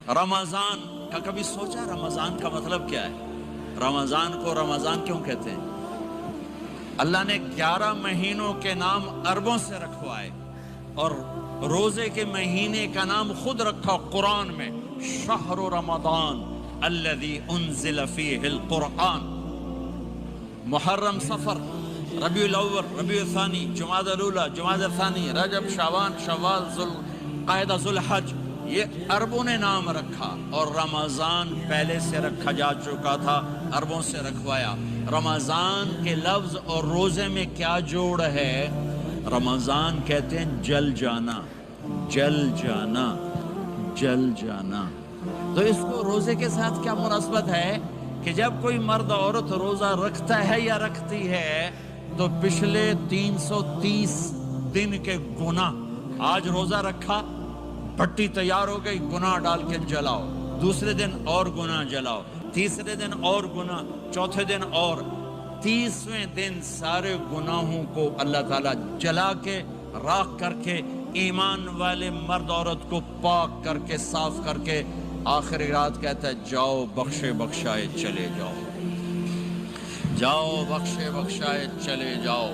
رمضان کا کبھی سوچا رمضان کا مطلب کیا ہے؟ رمضان کو رمضان کیوں کہتے ہیں؟ اللہ نے 11 مہینوں کے نام عربوں سے رکھوائے اور روزے کے مہینے کا نام خود رکھا قرآن میں، شہر رمضان الذی انزل فیہ القرآن۔ محرم، صفر، ربیع الاول، ربیع الثانی، جمادی الاولی، جمادی الثانی، رجب، شعبان، شوال، ذوالقعدہ، ذوالحج، یہ عربوں نے نام رکھا، اور رمضان پہلے سے رکھا جا چکا تھا، عربوں سے رکھوایا۔ رمضان کے لفظ اور روزے میں کیا جوڑ ہے؟ رمضان کہتے ہیں جل جانا، جل جانا، جل جانا۔ تو اس کو روزے کے ساتھ کیا مناسبت ہے کہ جب کوئی مرد عورت روزہ رکھتا ہے یا رکھتی ہے تو پچھلے 330 دن کے گناہ، آج روزہ رکھا، پٹی تیار ہو گئی، گناہ ڈال کے جلاؤ، دوسرے دن اور گناہ جلاؤ، تیسرے دن اور گناہ، چوتھے دن اور، 30ویں دن سارے گناہوں کو اللہ تعالیٰ جلا کے، راکھ کر کے، ایمان والے مرد عورت کو پاک کر کے، صاف کر کے، آخری رات کہتا ہے جاؤ بخشے بخشائے چلے جاؤ، جاؤ بخشے بخشائے چلے جاؤ۔